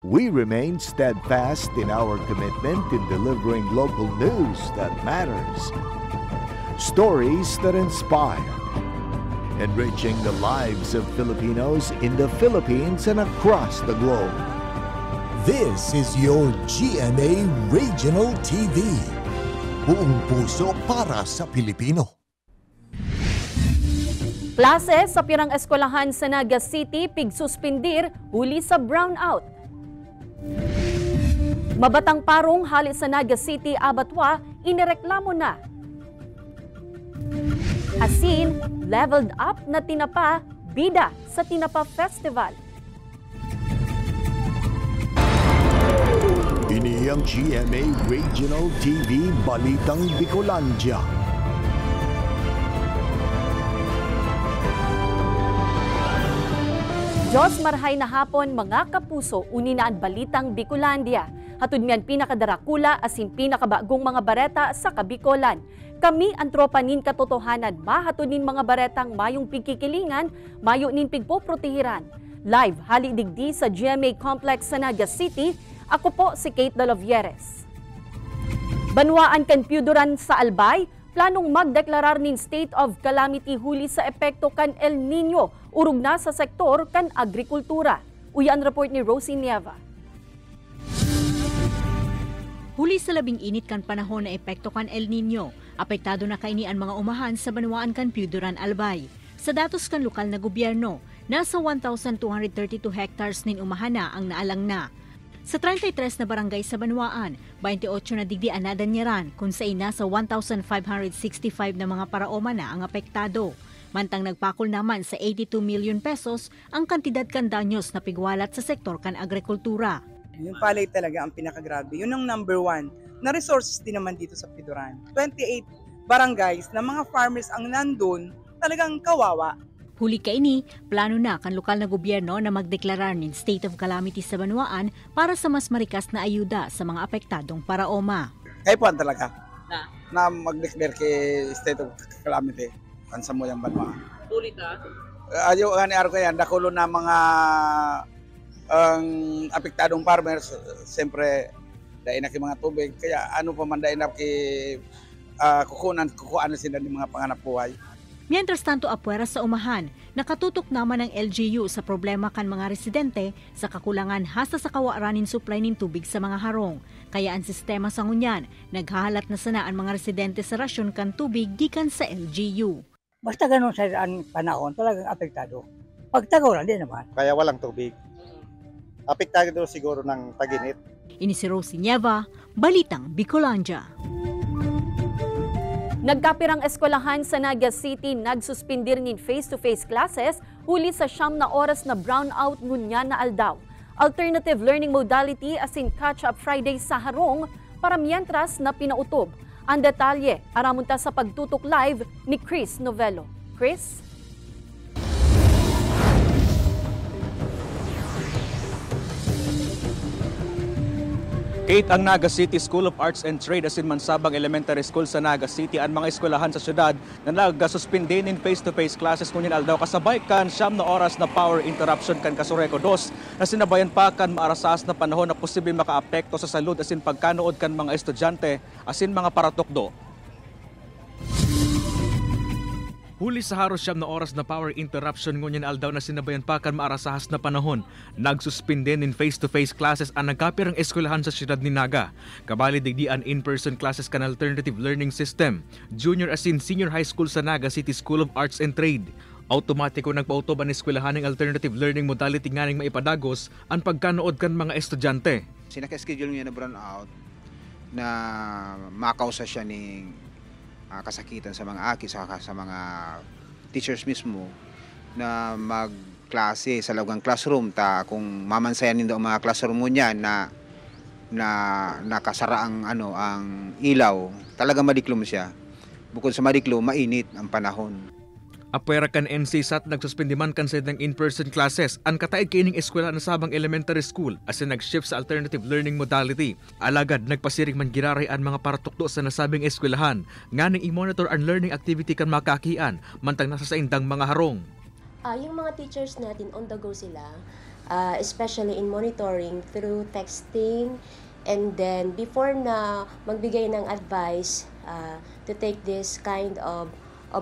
We remain steadfast in our commitment in delivering local news that matters. Stories that inspire. Enriching the lives of Filipinos in the Philippines and across the globe. This is your GMA Regional TV. Buong puso para sa Pilipino. Klase sa pirang eskwelahan sa Naga City pigsuspindir huli sa brownout. Mabatang parong hali sa Naga City Abatwa inireklamo na. Asin, leveled up na tinapa, bida sa Tinapa Festival. Ini ang GMA Regional TV Balitang Bicolandia. Diyos marhay na hapon mga kapuso, uninaan Balitang Bicolandia. Hatud miyan pinakadarakula asin pinakabagong mga bareta sa Kabikolan. Kami ang tropa nin katotohanan, mahatod nin mga baretang mayong pigkikilingan, mayo nin pigpoprotehiran. Live halidigdi sa GMA Complex sa Naga City, ako po si Kate Dalovieres. Banwaan kan Piuduran sa Albay, planong magdeklarar nin state of calamity huli sa epekto kan El Nino, urog na sa sektor kan agrikultura. Uyan report ni Rosie Nieva. Huli sa labing init kan panahon na epekto kan El Nino, apektado na kaini ang mga umahan sa Banwaan kan Piuduran Albay. Sa datos kan lokal na gobyerno, nasa 1,232 hectares nin umahana ang naalang na. Sa 33 na barangay sa Banwaan, 28 na digdi anadan niyaran kung sa nasa 1,565 na mga paraoma na ang apektado. Mantang nagpakol naman sa 82 million pesos ang kantidad kan danyos na pigwalat sa sektor kan agrikultura. Yung palay talaga ang pinakagrabe. Yun ang number one na resources din naman dito sa Piduran. 28 barangays na mga farmers ang nandun, talagang kawawa. Huli kaini, plano na kan lokal na gobyerno na magdeklarar nin state of calamity sa Banwaan para sa mas marikas na ayuda sa mga apektadong paraoma. Kaya po talaga na mag-declare kay state of calamity kan sa moyang Banwaan. Huli ka? Ayaw nga ni Arco yan, dakulo na mga apektadong farmers, siyempre dainap yung mga tubig, kaya ano pa man dainap kukuhaan sila ng mga panganap buhay. Mientras tanto apuera sa umahan, nakatutok naman ang LGU sa problema kan mga residente sa kakulangan hasta sa kawaranin supply ng tubig sa mga harong. Kaya ang sistema sa ngunyan, naghahalat na sana ang mga residente sa rasyon kan tubig gikan sa LGU. Basta ganun sa panahon, talagang apektado. Pag tag-ulan din naman. Kaya walang tubig. Apektado siguro ng tag-init. Ini si Rosie Nieva, Balitang Bicolandia. Nagkapirang eskwelahan sa Naga City nagsuspindir nin face-to-face classes huli sa 9 na oras na brownout ngunya na aldaw. Alternative learning modality asin catch-up Friday sa harong para mientras na pinautob. Ang detalye, aramunta sa pagtutok live ni Chris Novello. Chris? Kate, ang Naga City School of Arts and Trade asin Mansabang Elementary School sa Naga City ang mga eskwelahan sa syudad na nagasuspinde in face-to-face classes ngunyan aldaw kasabay kan 9 na oras na power interruption kan Kasureko 2 na sinabayan pa kan maarasas na panahon na posibleng makaapekto sa salud asin pagkanood kan mga estudyante asin mga paratukdo. Huli sa haros 9 na oras na power interruption ngunyan aldaw na sinabayan pa kan maarasahas na panahon. Nagsuspinde in face-to-face classes ang nagkapirang eskwelahan sa siyudad ni Naga. Kabali digdian in-person classes kan alternative learning system. Junior asin senior high school sa Naga City School of Arts and Trade. Automatiko nagpautob ang eskwelahan ng alternative learning modality nga ning maipadagos ang pagkanood kan mga estudyante. Sinaka-schedule niya na brownout na makausa siya ng kasakitan sa mga aki sa mga teachers mismo na magklase sa loob ng classroom ta kung mamansayan nindo ang mga classroom mo niya na nakasara ang ang ilaw, talaga madiklom siya. Bukod sa madiklom, mainit ang panahon. Apwera kan NCSAT nagsuspindiman kan sa ng in-person classes ang kataid kining eskwela na Sabang Elementary School as nag-shift sa alternative learning modality. Alagad nagpasiring man giraray ang mga paratukdo sa nasabing eskwelahan nga ning i-monitor ang learning activity kan makakian mantang nasa saindang mga harong. Yung mga teachers natin on the go sila, especially in monitoring through texting, and then before na magbigay ng advice to take this kind of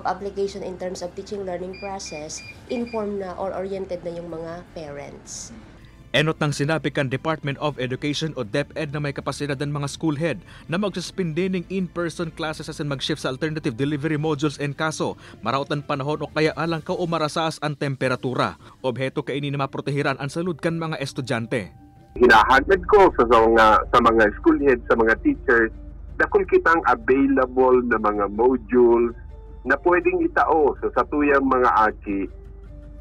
application in terms of teaching learning process, informed na or oriented na yung mga parents. Enot ng sinabi kan Department of Education o DepEd na may kapasidad ng mga school head na magsuspinde ng in-person classes asin mag-shift sa alternative delivery modules en kaso marautan panahon o kaya alang ka o marasaas ang temperatura. Obheto kaini na maprotehiran ang salud kan mga estudyante. Hinahagad ko sa mga school head, sa mga teachers, na kung kitang available na mga modules na pwedeng itao sa tuyang mga aki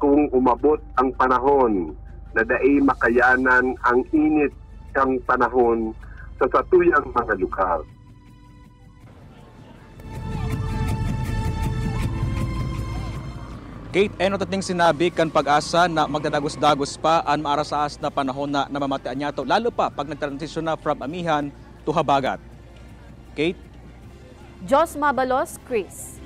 kung umabot ang panahon na daay makayanan ang init ng panahon sa satuyang mga lugar. Kate, enot ating sinabi kan pag-asa na magdadagos-dagos pa ang maarasaas na panahon na namamatian niya to, lalo pa pag nagtransition na from amihan to habagat. Kate? Jos Mabalos, Chris.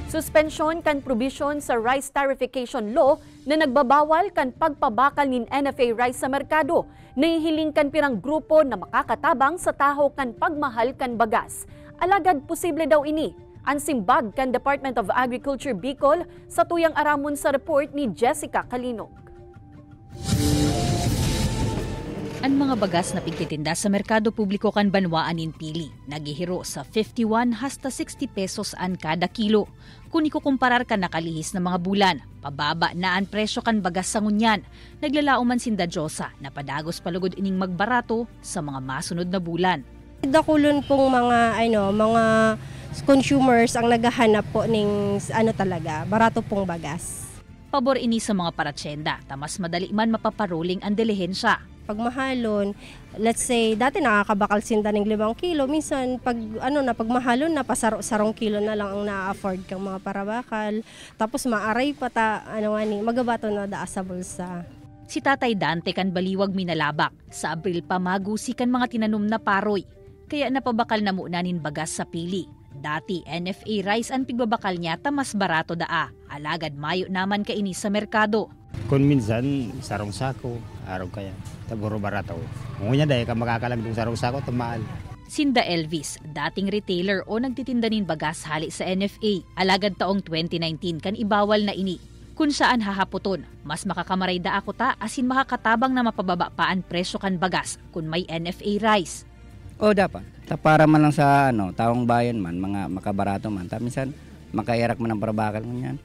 Suspensyon kan provision sa rice tarification law na nagbabawal kan pagpabakal nin NFA rice sa merkado. Nahihiling kan pirang grupo na makakatabang sa taho kan pagmahal kan bagas. Alagad posible daw ini. Ang simbag kan Department of Agriculture Bicol sa tuyang aramon sa report ni Jessica Kalinog. Ang mga bagas na pigtitinda sa merkado publiko kan banwaan in pili, nagihiro sa 51 hasta 60 pesos an kada kilo. Kung ikukumparar ka nakalihis na mga bulan, pababa na ang presyo kan bagas sa ngunyan. Naglalao man sinda Diyosa na padagos palugod ining magbarato sa mga masunod na bulan. Dakulon pong mga consumers ang naghahanap po ng talaga, barato pong bagas. Pabor ini sa mga paratsenda, tamas madali man mapaparoling ang dilihensya. Pagmahalon, let's say, dati nakakabakal sinda ng 5 kilo, minsan pagmahalon na pasarong kilo na lang ang na-afford kang mga parabakal. Tapos maaray pa magabato na daa sa bulsa. Si Tatay Dante kan baliwag minalabak, sa Abril pa magusi kan mga tinanom na paroy. Kaya napabakal na muna nin bagas sa pili. Dati NFA rice ang pigbabakal niya tamas barato daa. Alagad mayo naman kaini sa merkado. Kung minsan sarong sako, araw kaya, taburo barato. Ngunya dahil ka makakalag ng sarong sako, tamal. Sinda Elvis, dating retailer o nagtitinda nin bagas hali sa NFA. Alagad taong 2019 kan ibawal na ini. Kung saan hahaputon, mas makakamaray da ako ta asin makakatabang na mapababa pa ang presyo kan bagas kung may NFA rice. O dapat, para man lang sa taong bayan man, mga makabarato man. Minsan, makairak man ang parabakal mo yan.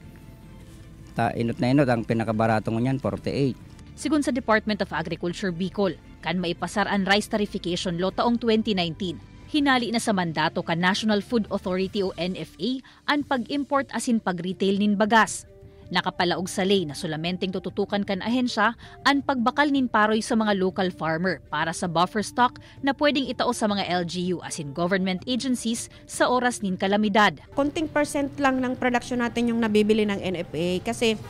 Inot na inot, ang pinakabarato mo yan, 48. Sigun sa Department of Agriculture Bicol, kan maipasar ang rice tarification law taong 2019, hinali na sa mandato kan National Food Authority o NFA ang pag-import asin pag-retail nin bagas. Nakapalaog sa lay na solamenteng tututukan kan ahensya ang pagbakal nin paroy sa mga local farmer para sa buffer stock na pwedeng itao sa mga LGU asin government agencies sa oras nin kalamidad. Konting percent lang ng production natin yung nabibili ng NFA kasi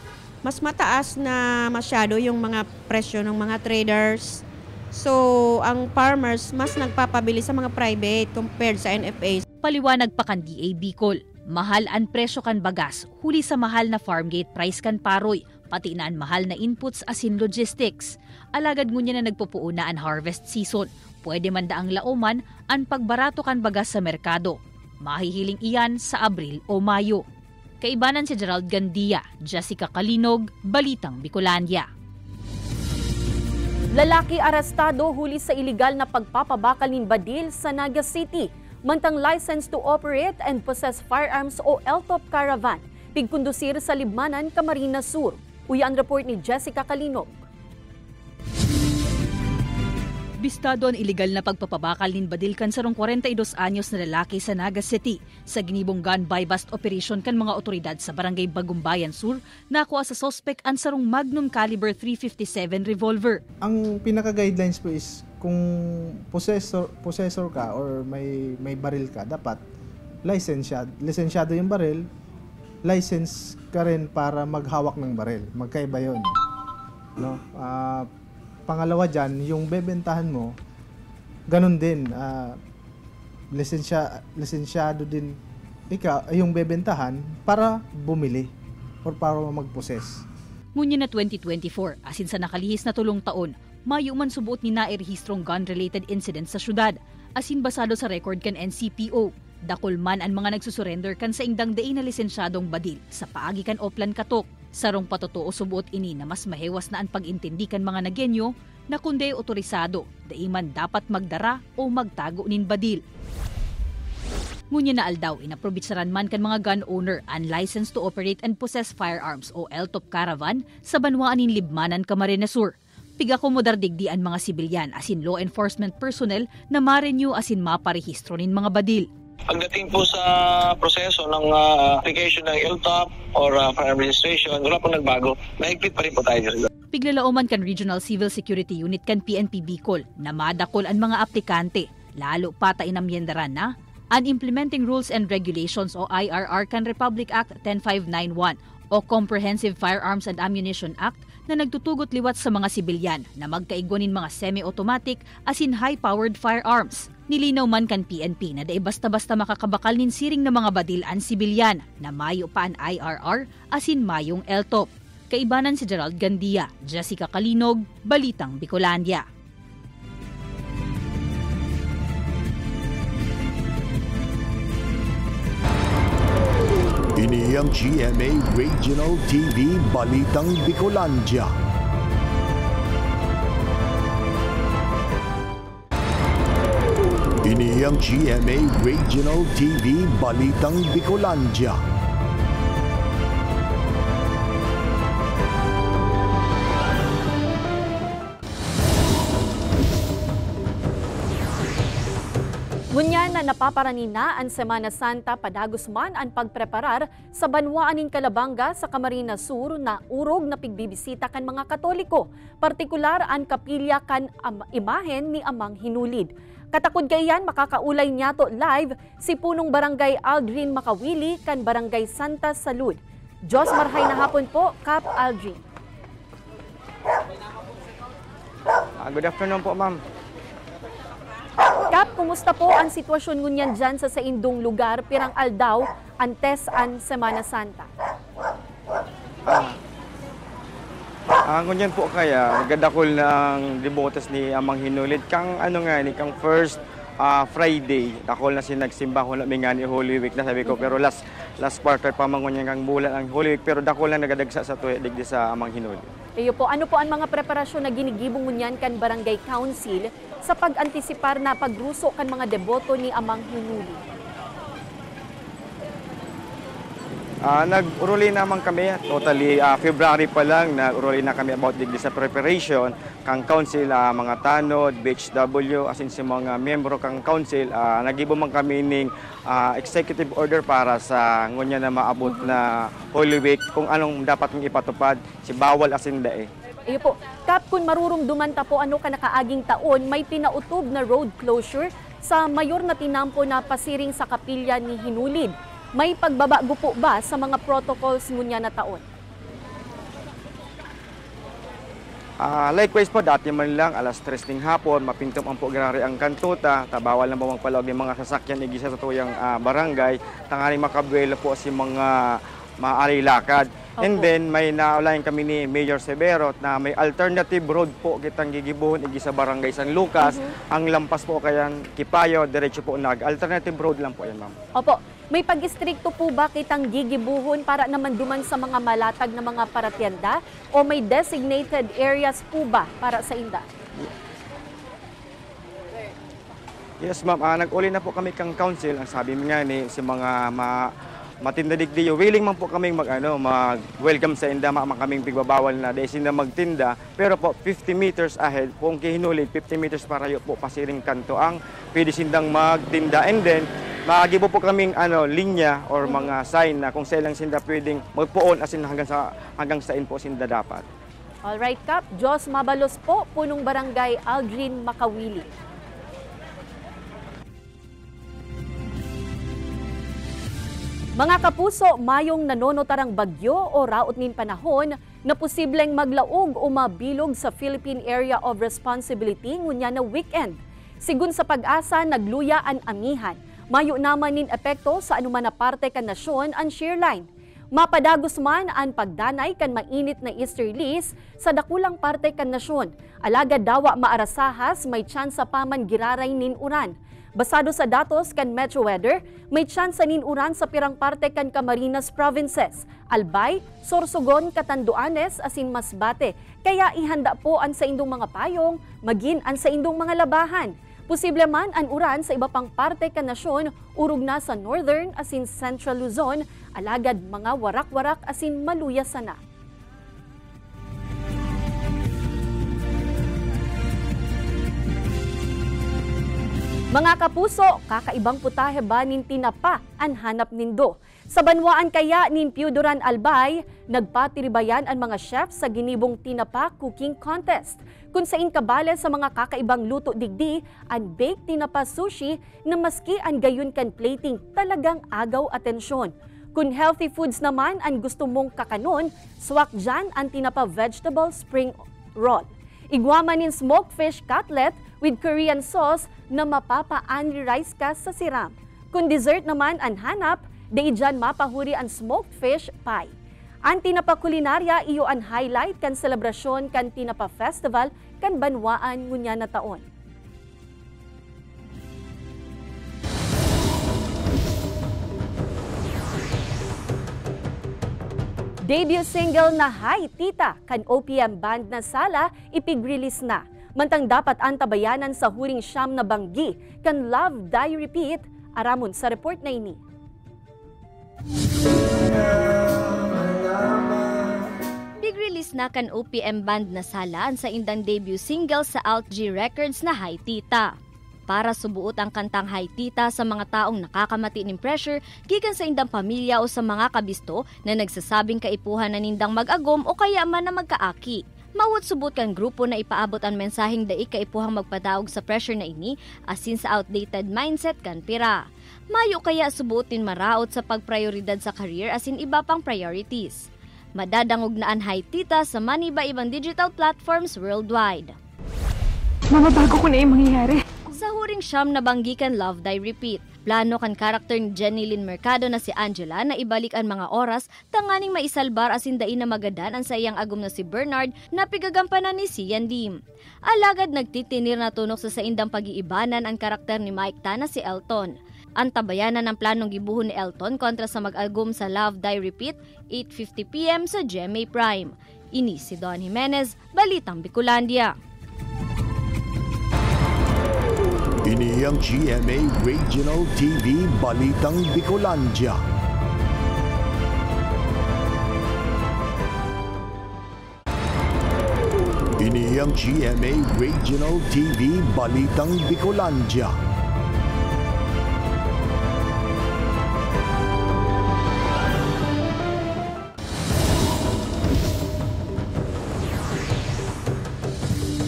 mas mataas na masyado yung mga presyo ng mga traders. So, ang farmers mas nagpapabili sa mga private compared sa NFA. Paliwanag pa kan DA Bicol. Mahal ang presyo kan bagas, huli sa mahal na farm gate price kan paroy, pati na ang mahal na inputs asin logistics. Alagad ngunya na nagpupuuna ang harvest season, pwede man daang lauman ang pagbarato kan bagas sa merkado. Mahihiling iyan sa Abril o Mayo. Kaibanan si Gerald Gandia, Jessica Kalinog, Balitang Bicolandia. Lalaki arestado huli sa iligal na pagpapabakal nin badil sa Naga City. Mantang license to operate and possess firearms o LTOP caravan, pigkondusir sa Libmanan, Camarines Sur. Uyan report ni Jessica Kalinog. Bistado ang iligal na pagpapabakal nin badil kan sarong 42 anyos na lalaki sa Naga City. Sa ginibong gun buy bust operation kan mga otoridad sa Barangay Bagumbayan Sur, nakuha sa suspect ang sarong Magnum caliber .357 revolver. Ang pinaka-guidelines po is kung possessor ka or may baril ka, dapat lisensyado yung baril, license ka rin para maghawak ng baril. Magkaiba yun. No? Pangalawa dyan, yung bebentahan mo, ganun din. Lisensyado din ikaw, yung bebentahan para bumili or para mag-possess. Ngunya na 2024, asin sa nakalihis na tulong taon, mayo man subuot ni nairehistrong gun-related incidents sa syudad, asin basado sa record kan NCPO. Dakol man ang mga nagsusurrender kan sa indang daing na lisensyadong badil sa paagi kan Oplan Katok. Sarong patotoo subuot ini na mas mahewas na ang pag-intindi kan mga nagenyo na kundi otorisado, daiman dapat magdara o magtago nin badil. Ngunya na aldaw, inaprobitsaran man kan mga gun owner unlicensed to operate and possess firearms o LTOP caravan sa banwaan nin Libmanan, Camarines Sur. Piga ko modardigdi ang mga sibilyan asin law enforcement personnel na ma-renew asin maparehistro nin mga badil. Pagdating po sa proseso ng application ng LTOP or firearm registration, wala pong nagbago. Mahigpit pa rin po tayo. Piglalauman kan Regional Civil Security Unit kan PNP Bicol na madakol ang mga aplikante, lalo pa ta inamyendaran na an Implementing Rules and Regulations o IRR kan Republic Act 10591 o Comprehensive Firearms and Ammunition Act na nagtutugot liwat sa mga sibilyan na magkaigwanin mga semi-automatic asin high-powered firearms. Nilinaw man kan PNP na dai basta-basta makakabakal nin siring na mga badil ang sibilyan na mayo pa ang IRR asin mayong LTOP. Kaibanan si Gerald Gandia, Jessica Kalinog, Balitang Bicolandia. Ini ang GMA Regional TV Balitang Bicolandia. Ini ang GMA Regional TV Balitang Bicolandia. Ngunya na napaparanin na ang Semana Santa padagos man ang pagpreparar sa banwaan ning Calabanga sa Camarines Sur na urog na pigbibisita kan mga Katoliko, partikular ang kapilya kan imahen ni Amang Hinulid. Katakod kayan makakaulay niyato live si punong Barangay Aldrin Makawili kan Barangay Santa Salud. Diyos marhay na hapon po, Kap Aldrin. Good afternoon po, ma'am. Kap, kumusta po ang sitwasyon ngunyan dyan sa indong lugar pirang aldaw antes ang Semana Santa? Ngunyan po kaya, gadakol ng devotes ni Amang Hinulid kang kang first Friday, dakol na sinagsimba ko na ni Holy Week na sabi ko, pero last quarter pa mangunyan kang bulan ang Holy Week, pero dakol na nagadagsa sa tuwi digdi sa Amang Hinulid. Iyo po, ano po ang mga preparasyon na ginigibong ngunyan kan Barangay Council sa pag-antisipar na pagruso kan mga deboto ni Amang Hinulid? Nag-uruli naman kami, totally February pa lang, nag-uruli na kami about digdi sa preparation kang council, mga tanod, BHW, asin si mga miyembro kang council, nagibo man kami ning executive order para sa ngunya na maabot na Holy Week kung anong dapat ng ipatupad, si bawal asin dae. Iyo po, Kap, kung marurumduman ta po ano ka nakaaging taon, may pinautob na road closure sa mayor na tinampo na pasiring sa kapilya ni Hinulid. May pagbabago po ba sa mga protocols ngunya na taon? Likewise po, dati man lang, alas 3 ng hapon, mapintom ang pograri ang kantuta, tabawal na bawang palawag ng mga sasakyan igisa sa tuyang barangay, tangaling makabuelo po si mga maaari lakad. And then, may naulayan kami ni Mayor Severo na may alternative road po kitang gigibuhon igisa barangay San Lucas. Ang lampas po kayan Kipayo, diretso po alternative road lang po yan, ma'am. Opo. May pag-istrikto po ba kitang gigibuhon para naman duman sa mga malatag na mga paratienda o may designated areas po ba para sa inda? Yes, ma'am. Nag-uli na po kami kang council. Ang sabi nga ni si mga matindadigdiyo, willing man po kaming mag-welcome sa inda, kaming pigbabawal na dahil na magtinda. Pero po, 50 meters ahead, kung kihinulid, 50 meters parayo po, pasiring kanto ang pwede sindang magtinda. And then, magibo po kaming linya or mga sign na kung sailang sinda pwedeng magpuon asin hanggang sain po sinda dapat. Alright, Kap. Diyos mabalos po, punong Barangay Aldrin Makawili. Mga kapuso, mayong nanonotarang bagyo o raot nin panahon na posibleng maglaog o mabilog sa Philippine Area of Responsibility ngunya na weekend. Sigun sa Pag-asa, nagluya ang amihan. Mayo naman nin epekto sa anuman na parte kan nasyon ang shear line. Mapadagos man ang pagdanay kan mainit na easterlies sa dakulang parte kan nasyon. Alagad dawa maarasahas may tsansa pa man giraray nin uran. Basado sa datos kan Metro Weather, may tsansa nin uran sa pirang parte kan Camarines Provinces, Albay, Sorsogon, Catanduanes, asin Masbate. Kaya ihanda po an sa indong mga payong, magin an sa indong mga labahan. Posible man ang uran sa iba pang parte kan nasyon, urog na sa Northern asin Central Luzon, alagad mga warak-warak asin maluyas sana. Mga kapuso, kakaibang putahe ba nin tinapa ang hanap nindo? Sa banwaan kaya nin Piudoran Albay, nagpatiribayan ang mga chef sa ginibong tinapa cooking contest. Kung sain kabale sa mga kakaibang luto digdi, ang baked tinapa sushi na maski ang gayon kan plating talagang agaw atensyon. Kung healthy foods naman ang gusto mong kakanon, swak dyan ang tinapa vegetable spring roll. Igwaman nin smoked fish cutlet with Korean sauce na mapapa-unli rice ka sa siram. Kung dessert naman ang hanap, day dyan mapahuri ang smoked fish pie. Ang tinapa kulinarya iyo ang highlight kan selebrasyon kan tinapa festival kan banwaan ngunya na taon. Debut single na Hi Tita kan OPM band na Sala ipig-release na. Mantang dapat antabayanan sa huring siyam na banggi kan Love Die Repeat, aramon sa report na ini. Big release na kan OPM band na Sala sa indang debut single sa Alt G Records na Hi Tita. Para subuot ang kantang Hi Tita sa mga taong nakakamati ng pressure gikan sa indang pamilya o sa mga kabisto na nagsasabing kaipuhan na nindang mag-agom o kaya man na magkaaki. Mawat subot kan grupo na ipaabot ang mensaheng daig kaipuhang magpadaog sa pressure na ini asin sa outdated mindset kan pira. Mayo kaya subutin maraot sa pagprioridad sa career asin iba pang priorities. Madadangog na ang Hi Tita sa maniba-ibang digital platforms worldwide. Mamabago ko na yung mangyayari. Sa huring siyam na banggikan Love Die Repeat, plano kan karakter ni Jenny Lynn Mercado na si Angela na ibalik ang mga oras tanganing maisalbar asin dain na magadan ang sa iyang agom na si Bernard na pigagampanan ni Sian Lim. Alagad nagtitinir na tunok sa saindang pag-iibanan ang karakter ni Mike Ta na si Elton. Ang tabayanan ng planong gibuhon ni Elton kontra sa mag-album sa Love Die Repeat 8:50 PM sa GMA Prime. Ini si Don Jimenez, Balitang Bicolandia. Ini ang GMA Regional TV Balitang Bicolandia. Ini ang GMA Regional TV Balitang Bicolandia.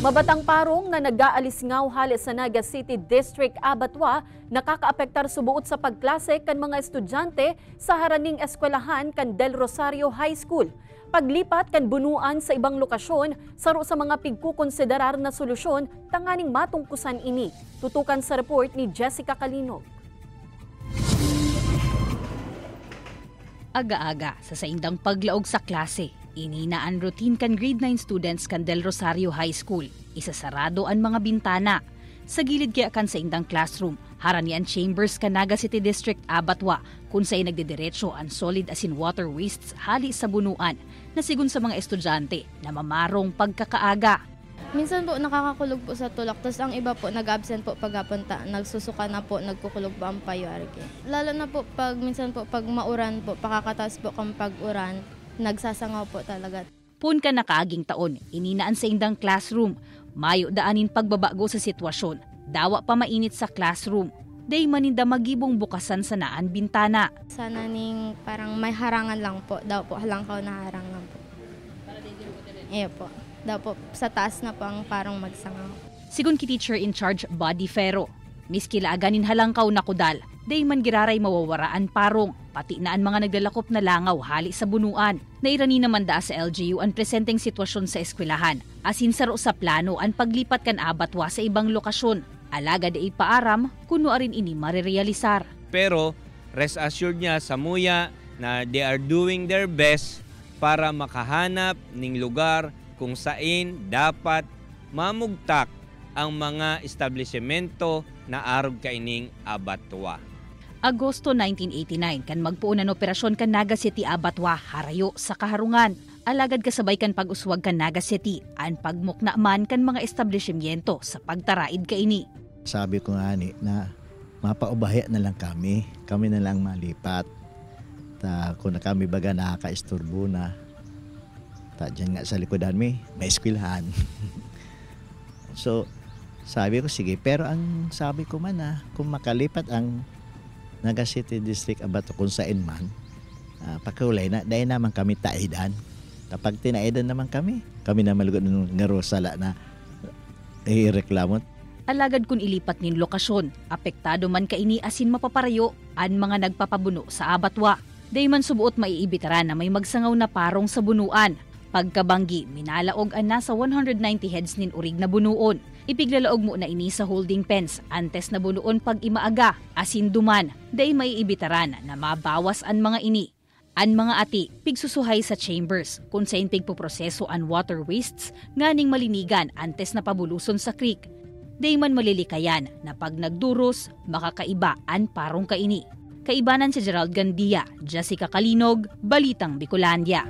Mabatang parong na nag-aalis ngaw halis sa Naga City District Abatwa, nakakaapektar subuot sa pagklase kan mga estudyante sa haraning eskwelahan kan Del Rosario High School. Paglipat kan bunuan sa ibang lokasyon, saro sa mga pigkukonsiderar na solusyon, tanganing matungkusan ini. Tutukan sa report ni Jessica Calinog. Aga-aga sa saindang paglaog sa klase, inina ang routine kan grade 9 students kan Del Rosario High School. Isasarado ang mga bintana. Sa gilid kaya kan sa indang classroom, harani ang chambers kan Naga City District Abatwa kung sa'y nagdidiretso ang solid asin water wastes hali sa bunuan na sigun sa mga estudyante na mamarong pagkakaaga. Minsan po nakakakulog po sa tulak, tapos ang iba po nag-absent po pagkapunta, nagsusuka na po, nagkukulog po ang payuarke. Lalo na po pag minsan po pag mauran po, pakakatas po kang pag-uran, nagsasangaw po talaga. Pun ka nakaaging taon, ininaan sa indang classroom, mayo daanin pagbabago sa sitwasyon, dawa pa mainit sa classroom, day maninda magibong bukasan sa naan bintana. Sana ning parang may harangan lang po, daw po halangkaw na harang lang po. Iyo po. Daw po, sa taas na po ang parang magsangaw. Sigun ki teacher in charge Buddy Ferro, miski laaganin halangkaw na kudal, day man giraray mawawaraan parong, pati na ang mga naglalakop na langaw hali sa bunuan. Nairani naman da sa LGU ang presenteng sitwasyon sa eskwelahan, asin saro sa plano ang paglipat kan Abatwa sa ibang lokasyon. Alaga da ipaaram, kuno arin ini marirealisar. Pero, rest assured niya sa muya, na they are doing their best para makahanap ng lugar kung saan dapat mamugtak ang mga establishmento na arog kaining abattoir. Agosto 1989 kan magpuon ang operasyon kan Naga City Abattoir harayo sa kaharungan. Alagad kasabay kan pag-uswag kan Naga City an pagmukna man kan mga establishmento sa pagtaraid kaini. Sabi ko nga na mapaubahya na lang kami na lang malipat. Kung na kami baga nakaka-isturbo na. Dyan nga sa likodan may eskwelahan. So sabi ko sige, pero ang sabi ko man kung makalipat ang Naga City District Abattoir kung saan man, pakulay na, dahil naman kami taidan. Kapag tinaidan naman kami na malugod ng ngarosala na ireklamo. Alagad kung ilipat nin lokasyon, apektado man kaini asin mapaparayo an mga nagpapabuno sa abattoir. Day man subuot maiibitaran na may magsangaw na parong sa bunuan. Pagkabanggi, minalaog ang nasa 190 heads nin urig na bunuon. Ipiglalaog mo na ini sa holding pens antes na bunuon pag imaaga, asin duman, day maiibitaran na mabawas an mga ini. An mga ati, pigsusuhay sa chambers, kung sain pigpoproseso an water wastes, nganing malinigan antes na pabuluson sa creek. Day man malilikayan na pag nagduros, makakaiba an parong kaini. Kaibanan si Gerald Gandia, Jessica Kalinog, Balitang Bicolandia.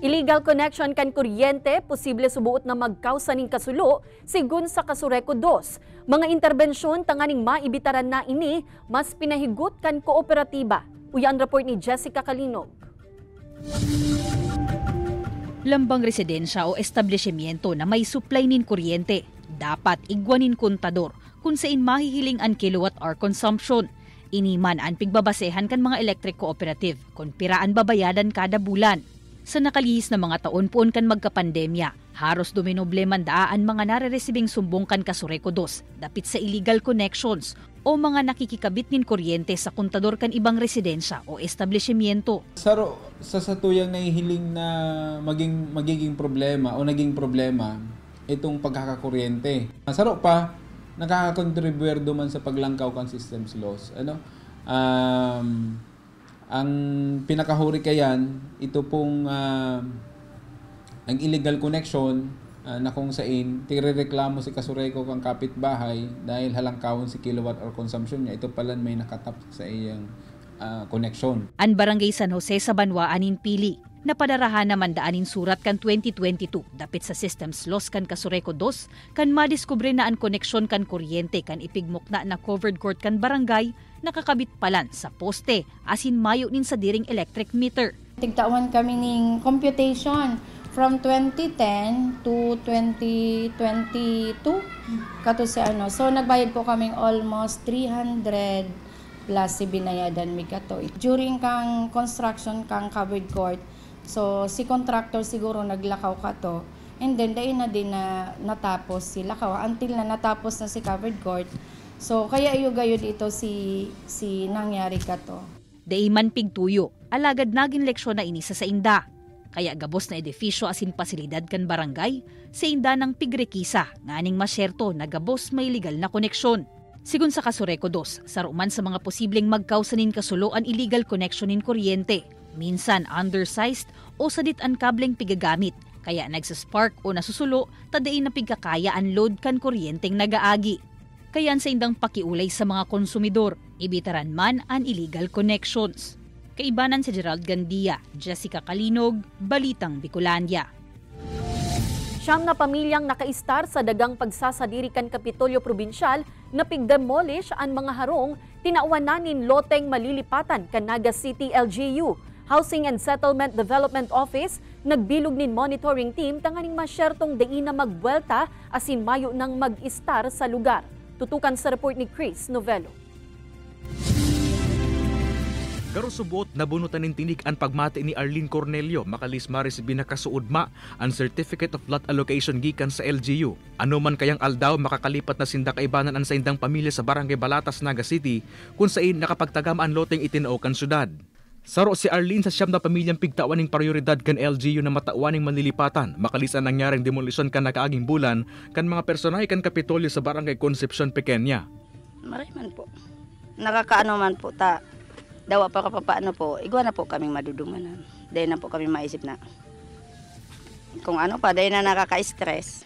Illegal connection kan kuryente, posible subuot na magkausa ning kasulo, sigun sa Kasureco 2. Mga interbensyon tanganing maibitaran na ini, mas pinahigot kan kooperatiba. Uyan report ni Jessica Kalinog. Lambang residensya o establishmento na may supply nin kuryente, dapat igwanin kontador kung saan mahihiling an kilowatt-hour consumption. Iniman an pigbabasehan kan mga electric cooperative kung piraan babayadan kada bulan. Sa nakalihis na mga taon poon kan magkapandemya, haros duminoble mandaan mga nare-resibing sumbong kan Kasureco 2 dapit sa illegal connections o mga nakikikabit nin kuryente sa kontador kan ibang residensya o establishmento. Saro, sa satuyang nahihiling na magiging problema o naging problema itong pagkakakuryente. Saro pa, nakakakontribuer man sa paglangkaw kan systems loss. Ang pinakahuri kayan, ito pong ang illegal connection na kung saan tirereklamo si Kasureco kang kapitbahay dahil halangkawon si kilowatt hour consumption niya. Ito pala may nakatap sa iyang connection. An Barangay San Jose sa Banwaanin Pili, napadarahan naman daanin surat kan 2022 dapit sa systems loss kan Kasureco 2 kan madiskubre na an koneksyon kan kuryente kan ipigmukna na covered court kan barangay nakakabit palan sa poste asin mayo nin sa diring electric meter. Tigtawan kami ning computation from 2010 to 2022 kato si So nagbayad po kaming almost 300 plus si binayadan mi kato. During kang construction kang covered court, so si contractor siguro naglakaw kato. And then dahil na din na natapos si lakaw until na natapos na si covered court. So kaya gayo dito si nangyari kato. Dai man pigtuyo, alagad naging leksyon na ini sa inda. Kaya gabos na edifisyo asin pasilidad kan barangay, sa inda ng pigrekisa, nganing masyerto na gabos may legal na koneksyon. Sigun sa Kasureco 2, saruman sa mga posibleng magkausanin kasulo an illegal connection in kuryente. Minsan undersized o sadit an kableng pigagamit, kaya nagsaspark o nasusulo, tadain na pigkakaya an load kan kuryenteng nagaagi. Kaya sa indang pakiulay sa mga konsumidor, ibitaran man an illegal connections. Kaibanan si Gerald Gandia, Jessica Kalinog, Balitang Bicolandia. Siyam na pamilyang nakaistar sa dagang pagsasadiri kan Kapitolyo Probinsyal na pigdemolish ang mga harong tinauwanan loteng malilipatan kan Naga City LGU. Housing and Settlement Development Office nagbilog nin monitoring team tanganing masyertong dein na magbuelta asin mayo nang mag-istar sa lugar. Tutukan sa report ni Chris Novelo. Garo subot nabunutan nin tinik ang pagmati ni Arlene Cornelio makalis maris binakasuudma ang Certificate of Lot Allocation gikan sa LGU. Ano man kayang aldaw makakalipat na sinda kaibanan ang sa indang pamilya sa Barangay Balatas, Naga City kung saan nakapagtagama ang loteng itinao kan syudad. Saro si Arlene sa siyam na pamilyang pigtawan ng prioridad kan LGU na matauan ng manlilipatan makalis ang nangyaring demolisyon kan nakaaging bulan kan mga personahe kan Kapitolyo sa Barangay Concepcion Pequeña. Maray man po. Nakakaano man po ta. dawa pa paano po, igwa na po kaming madudumanan. Dahil na po kami maisip na kung ano pa, dahil na nakaka-stress.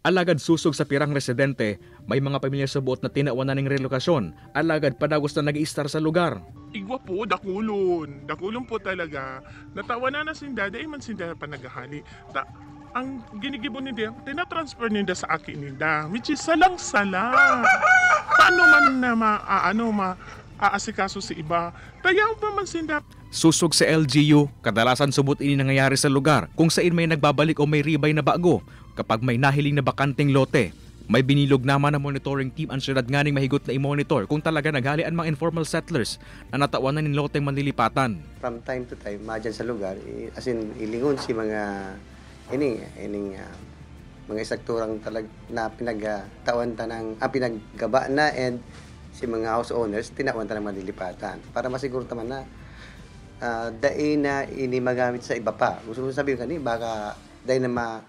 Alagad susog sa pirang residente, may mga pamilya sa buot na tinawanan ng relokasyon. Alagad padagos na nag-i-star sa lugar. Igwa po, dakulon. Dakulon po talaga. Natawanan na sinda, dahil man sinda pa naghahali. Ang ginigibon ninda, tinatransfer ninda sa akin ninda, which is salang-sala. Paano man na aasikaso sa iba? Tayaw pa man sinda. Susog sa LGU, kadalasan subot ini nangyayari sa lugar kung saan may nagbabalik o may ribay na bago. Kapag may nahiling na bakanting lote, may binilog naman na monitoring team ang syudad nganing mahigot na i-monitor kung talaga naghalian mga informal settlers na natawanan ng loteng manlilipatan. From time to time, madyan sa lugar, as in ilingon si mga mga sektorang na pinagtawan tanang pinaggaba na and si mga house owners tinawan tanang manlilipatan para masiguro naman na dahil na ini magamit sa iba pa. Gusto ko sabihin kanina baka dahil na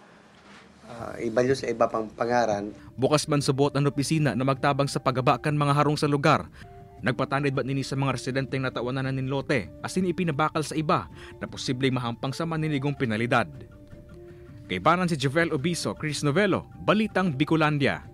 ibalyo sa iba pang pangaran. Bukas man subot ang opisina na magtabang sa pagabakan mga harong sa lugar. Nagpatanid ba nini sa mga residenteng natawanan ng lote asin ipinabakal sa iba na posibleng mahampang sa maniligong penalidad. Kay Banan si Javel Obiso, Chris Novelo, Balitang Bicolandia.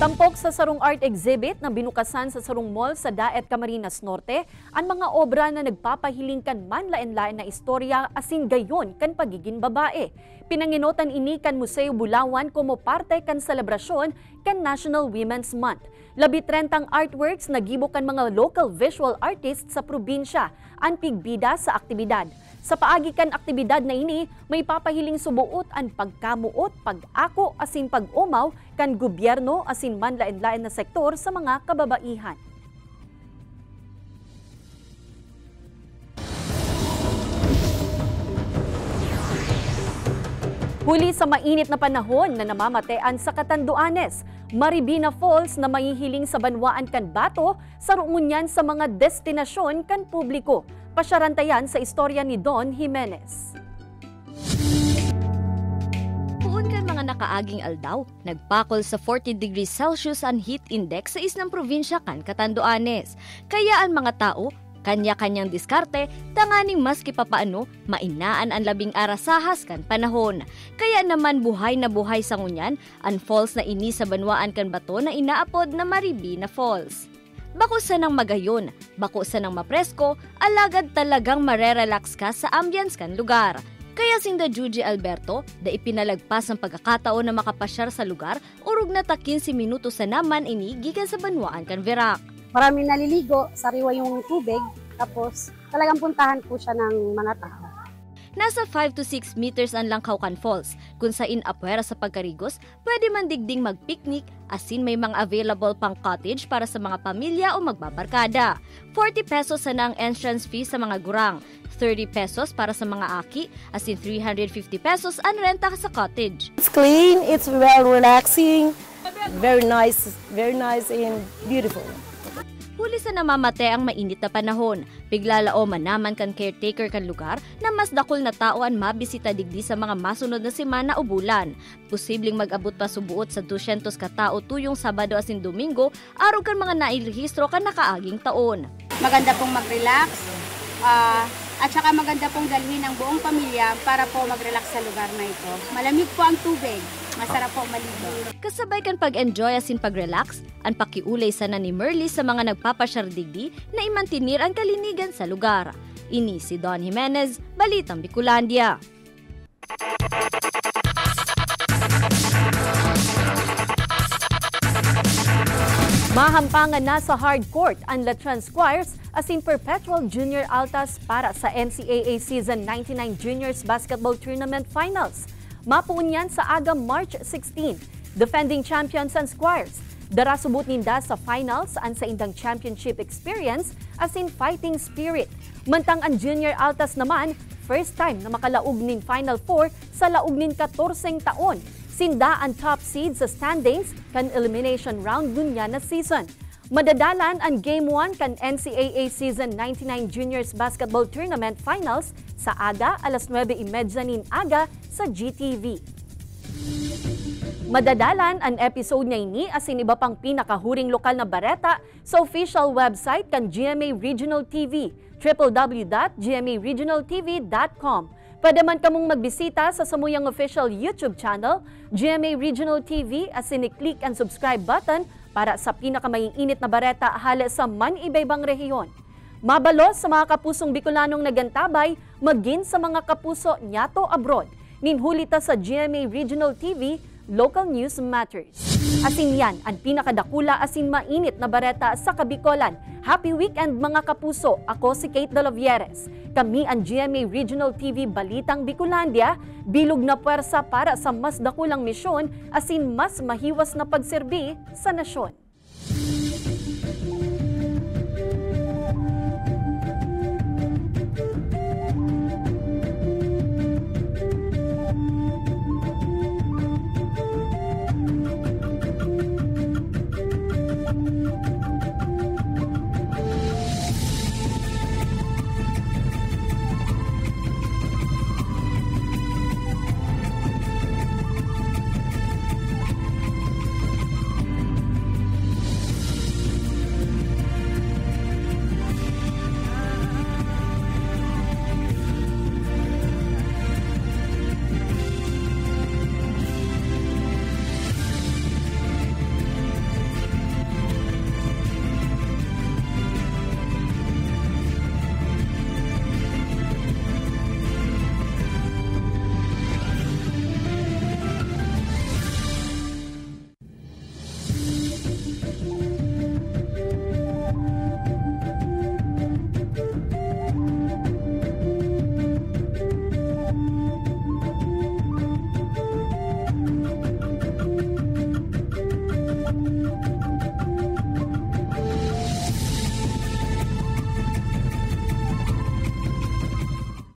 Tampok sa sarong art exhibit na binukasan sa sarong mall sa Daet, Camarines Norte, ang mga obra na nagpapahiling kan man lain-lain na istorya asin gayon kan pagiging babae. Pinanginotan ini kan Museo Bulawan como parte kan selebrasyon kan National Women's Month. 30 artworks na gibo kan mga local visual artists sa probinsya, ang pigbida sa aktibidad. Sa paagi kan aktibidad na ini, may papahiling subuot ang pagkamuot, pag-ako asin pag-umaw kan gobyerno asin man lain-lain na sektor sa mga kababaihan. Huli sa mainit na panahon na namamatean sa Catanduanes, Maribina Falls na mahihiling sa Banwaan kan Bato, sarungunyan sa mga destinasyon kan publiko. Pasyarantayan sa istorya ni Don Jimenez. Puun kan mga nakaaging aldaw, nagpakol sa 40 degrees Celsius ang heat index sa isnang probinsya kan Catanduanes. Kaya ang mga tao, kanya-kanyang diskarte, tanganing maski papaano, mainaan ang labing arasahas kan panahon. Kaya naman buhay na buhay sa ngunyan, ang falls na ini sa Banwaan kan Bato na inaapod na Maribina Falls. Bako sa nang magayon, bako sa nang mapresko, alagad talagang marerelax ka sa ambience kan lugar. Kaya sinda Juji Alberto, da ipinalagpas ang pagkakataon na makapasyar sa lugar, urog na ta 15 minuto sa naman ini gikan sa Banwaan kan Verac. Maraming naliligo, sariwa yung tubig, tapos talagang puntahan po siya ng mga tao. Nasa 5 to 6 meters ang Langkaukan Falls, kung sain apwera sa pagkarigos, pwede man digding mag-picnic, asin may mga available pang cottage para sa mga pamilya o magbabarkada. 40 pesos na ang entrance fee sa mga gurang, 30 pesos para sa mga aki, asin 350 pesos ang renta sa cottage. It's clean, it's well relaxing, very nice and beautiful. Huli sa namamate ang mainit na panahon, biglalao manaman kan caretaker kan lugar na mas dakol na tao ang mabisita digdi sa mga masunod na semana o bulan. Posibleng mag-abot pa subuot sa 200 ka tao tuyong Sabado asin Domingo, araw kan mga nairehistro kan nakaaging taon. Maganda pong mag-relax, at saka maganda pong dalhin ang buong pamilya para po mag-relax sa lugar na ito. Malamig po ang tubig. Masarap po maligo. Kasabay kan pag-enjoy asin pag-relax, ang pakiulay sana ni Merly sa mga nagpapasyar digdi na imantinir ang kalinigan sa lugar. Ini si Don Jimenez, Balitang Bicolandia. Mahampangan na sa hard court ang Letran Squires asin Perpetual Junior Altas para sa NCAA Season 99 Juniors Basketball Tournament Finals. Mapuun yan sa aga March 16. Defending champions ang Squires. Dara subot ninda sa finals ang sa indang championship experience as in fighting spirit. Mantang ang Junior Altas naman, first time na makalaog nin Final Four sa laog nin 14 taon. Sinda ang top seed sa standings kan elimination round gunya na season. Madadalan ang Game 1 kan NCAA Season 99 Juniors Basketball Tournament Finals sa aga alas 9:30 nin aga sa GTV. Madadalan ang episode niya ini asin iba pang pinakahuring lokal na bareta sa official website kan GMA Regional TV, www.gmaregionaltv.com. Pwede man kamong magbisita sa samuyang official YouTube channel, GMA Regional TV, asin i-click ang subscribe button para sa pinakamaiinit na bareta hali sa man-ibaybang rehiyon. Mabalos sa mga kapusong Bicolanong nagantabay, maging sa mga kapuso nyato abroad. Ninhulita sa GMA Regional TV, Local News Matters. Asin yan ang pinakadakula asin mainit na bareta sa Kabikolan. Happy weekend mga kapuso! Ako si Kate Dalovieres. Kami ang GMA Regional TV Balitang Bicolandia, bilog na puwersa para sa mas dakulang misyon asin mas mahiwas na pagserbi sa nasyon.